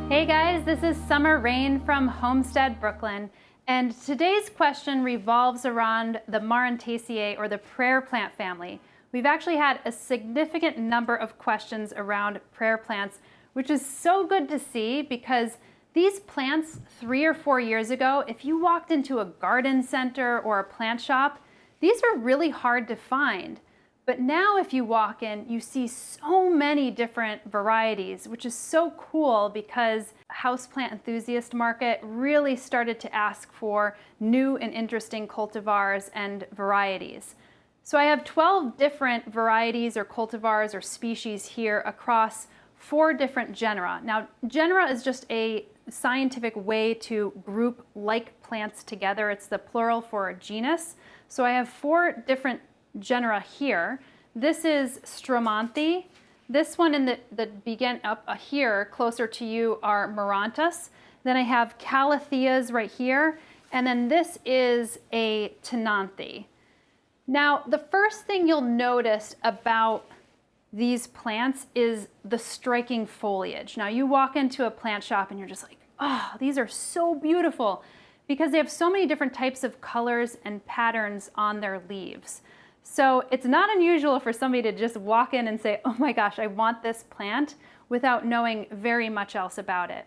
Hey guys, this is Summer Rayne from Homestead, Brooklyn, and today's question revolves around the Marantaceae, or the prayer plant family. We've actually had a significant number of questions around prayer plants, which is so good to see because these plants 3 or 4 years ago, if you walked into a garden center or a plant shop, these were really hard to find. But now if you walk in, you see so many different varieties, which is so cool because houseplant enthusiast market really started to ask for new and interesting cultivars and varieties. So I have 12 different varieties or cultivars or species here across 4 different genera. Now, genera is just a scientific way to group like plants together. It's the plural for a genus. So I have 4 different genera here. This is Stramanthe. This one in the begin up here, closer to you, are Marantaceae. Then I have Calatheas right here, and then this is a Tenanthe. Now, the first thing you'll notice about these plants is the striking foliage. Now, you walk into a plant shop and you're just like, oh, these are so beautiful because they have so many different types of colors and patterns on their leaves. So it's not unusual for somebody to just walk in and say, oh my gosh, I want this plant, without knowing very much else about it.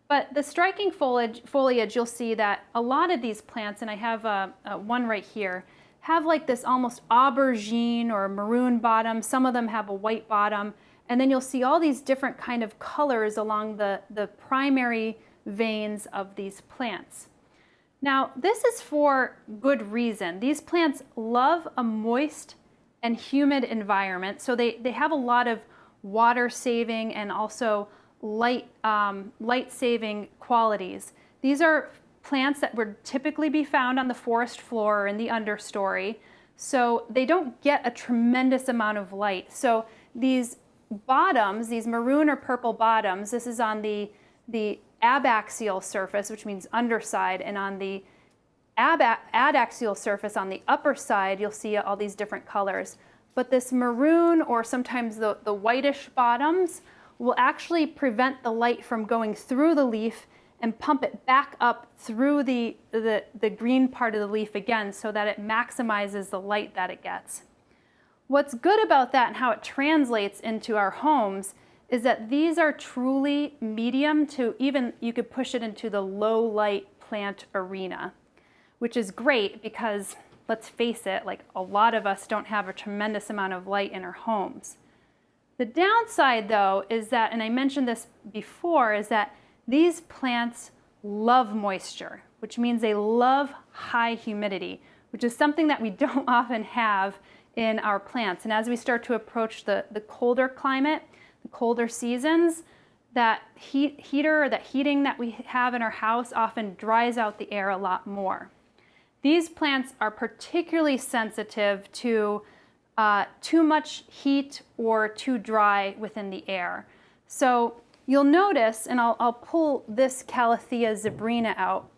But the striking foliage, you'll see that a lot of these plants, and I have one right here, have like this almost aubergine or maroon bottom. Some of them have a white bottom. And then you'll see all these different kind of colors along the primary veins of these plants. Now, this is for good reason. These plants love a moist and humid environment, so they have a lot of water saving and also light saving qualities. These are plants that would typically be found on the forest floor or in the understory, so they don't get a tremendous amount of light. So these bottoms, these maroon or purple bottoms, this is on the abaxial surface, which means underside, and on the adaxial surface on the upper side, you'll see all these different colors. But this maroon, or sometimes the whitish bottoms, will actually prevent the light from going through the leaf and pump it back up through the green part of the leaf again, so that it maximizes the light that it gets. What's good about that and how it translates into our homes is that these are truly medium to even, you could push it into the low light plant arena, which is great because, let's face it, like a lot of us don't have a tremendous amount of light in our homes. The downside though is that, and I mentioned this before, is that these plants love moisture, which means they love high humidity, which is something that we don't often have in our plants. And as we start to approach the colder climate, colder seasons, that heating that we have in our house often dries out the air a lot more. These plants are particularly sensitive to too much heat or too dry within the air. So you'll notice, and I'll pull this Calathea zebrina out,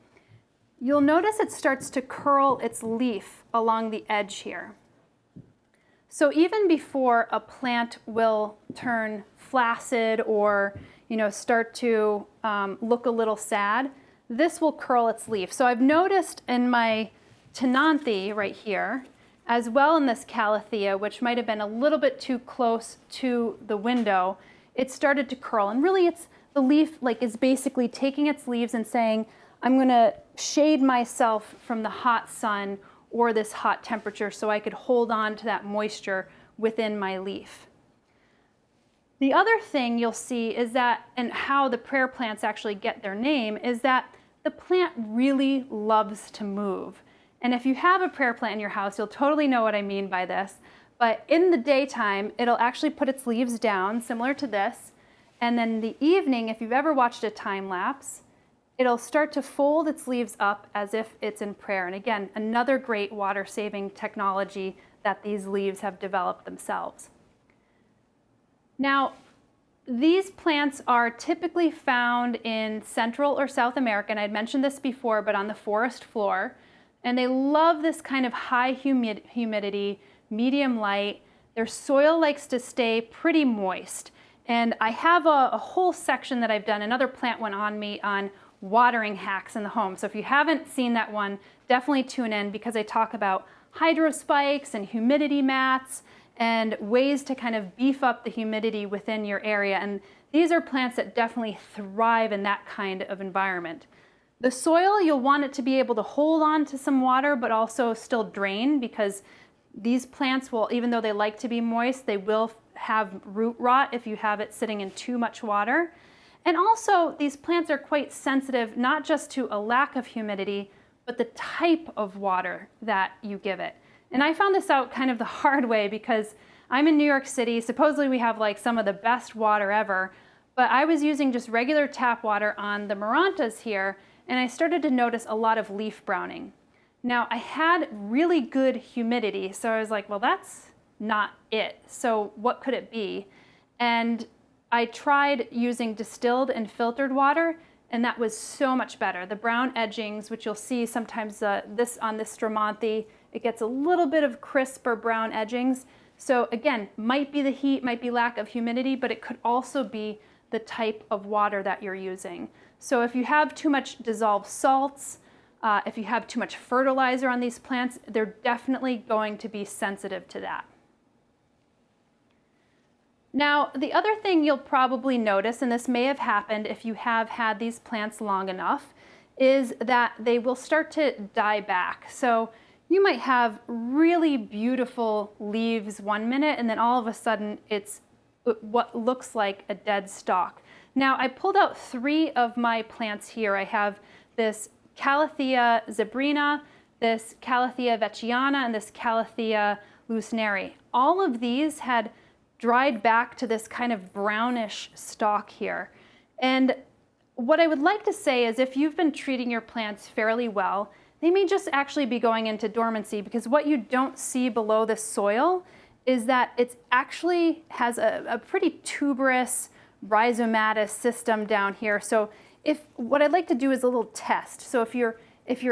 you'll notice it starts to curl its leaf along the edge here. So even before a plant will turn flaccid or start to look a little sad, this will curl its leaf. So I've noticed in my Tenanthe right here, as well in this Calathea, which might have been a little bit too close to the window, it started to curl. And really the leaf is basically taking its leaves and saying, I'm gonna shade myself from the hot sun or this hot temperature so I could hold on to that moisture within my leaf. The other thing you'll see is that, and how the prayer plants actually get their name, is that the plant really loves to move. And if you have a prayer plant in your house, you'll totally know what I mean by this. But in the daytime, it'll actually put its leaves down, similar to this. And then in the evening, if you've ever watched a time lapse, it'll start to fold its leaves up as if it's in prayer. And again, another great water-saving technology that these leaves have developed themselves. Now, these plants are typically found in Central or South America, and I'd mentioned this before, but on the forest floor. And they love this kind of high humidity, medium light. Their soil likes to stay pretty moist. And I have a whole section that I've done, another Plant One on Me, on watering hacks in the home. So if you haven't seen that one, definitely tune in, because I talk about hydro spikes and humidity mats and ways to kind of beef up the humidity within your area. And these are plants that definitely thrive in that kind of environment. The soil, you'll want it to be able to hold on to some water, but also still drain, because these plants will, even though they like to be moist, they will have root rot if you have it sitting in too much water. And also, these plants are quite sensitive, not just to a lack of humidity, but the type of water that you give it. And I found this out kind of the hard way, because I'm in New York City. Supposedly we have like some of the best water ever, but I was using just regular tap water on the Marantas here, and I started to notice a lot of leaf browning. Now, I had really good humidity, so I was like, well, that's not it. So what could it be? And I tried using distilled and filtered water, and that was so much better. The brown edgings, which you'll see sometimes this on this Stramanthe, it gets a little bit of crisp or brown edgings. So again, might be the heat, might be lack of humidity, but it could also be the type of water that you're using. So if you have too much dissolved salts, if you have too much fertilizer on these plants, they're definitely going to be sensitive to that. Now, the other thing you'll probably notice, and this may have happened if you have had these plants long enough, is that they will start to die back. So you might have really beautiful leaves one minute, and then all of a sudden it's what looks like a dead stalk. Now, I pulled out 3 of my plants here. I have this Calathea zebrina, this Calathea vechiana, and this Calathea lucernare. All of these had dried back to this kind of brownish stalk here. And what I would like to say is, if you've been treating your plants fairly well, they may just actually be going into dormancy, because what you don't see below the soil is that it actually has a pretty tuberous rhizomatous system down here. So what I'd like to do is a little test. So if you're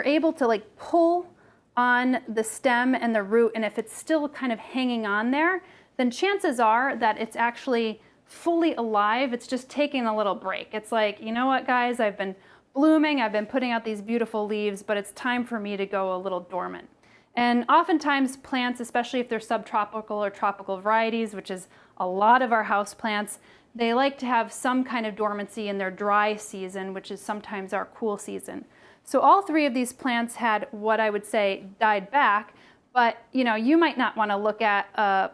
able to like pull on the stem and the root, and if it's still kind of hanging on there, then chances are that it's actually fully alive. It's just taking a little break. It's like, you know what, guys, I've been blooming, I've been putting out these beautiful leaves, but it's time for me to go a little dormant. And oftentimes plants, especially if they're subtropical or tropical varieties, which is a lot of our house plants, they like to have some kind of dormancy in their dry season, which is sometimes our cool season. So all 3 of these plants had what I would say died back, but you might not want to look at a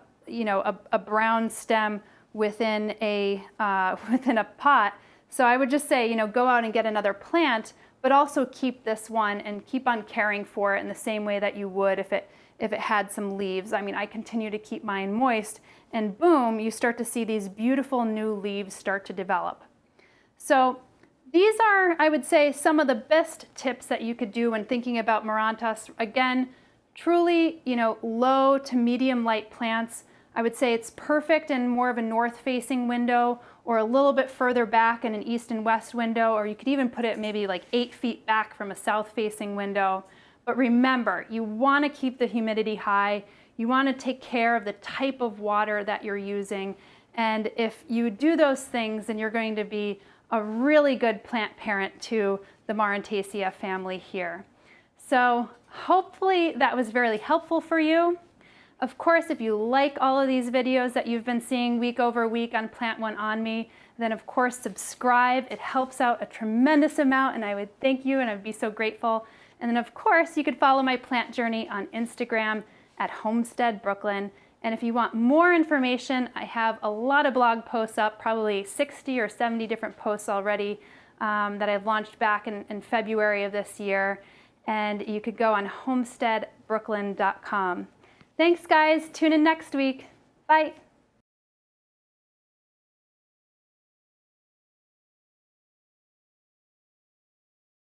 brown stem within a pot. So I would just say, go out and get another plant, but also keep this one and keep on caring for it in the same way that you would if it had some leaves. I mean, I continue to keep mine moist, and boom, you start to see these beautiful new leaves start to develop. So these are, I would say, some of the best tips that you could do when thinking about Marantaceae. Again, truly, low to medium light plants. I would say it's perfect in more of a north-facing window, or a little bit further back in an east and west window, or you could even put it maybe like 8 feet back from a south-facing window. But remember, you want to keep the humidity high. You want to take care of the type of water that you're using. And if you do those things, then you're going to be a really good plant parent to the Marantaceae family here. So hopefully that was very helpful for you. Of course, if you like all of these videos that you've been seeing week over week on Plant One on Me, then of course subscribe. It helps out a tremendous amount, and I would thank you and I'd be so grateful. And then of course you could follow my plant journey on Instagram at Homestead Brooklyn. And if you want more information, I have a lot of blog posts up, probably 60 or 70 different posts already that I've launched back in February of this year. And you could go on homesteadbrooklyn.com. Thanks, guys. Tune in next week. Bye.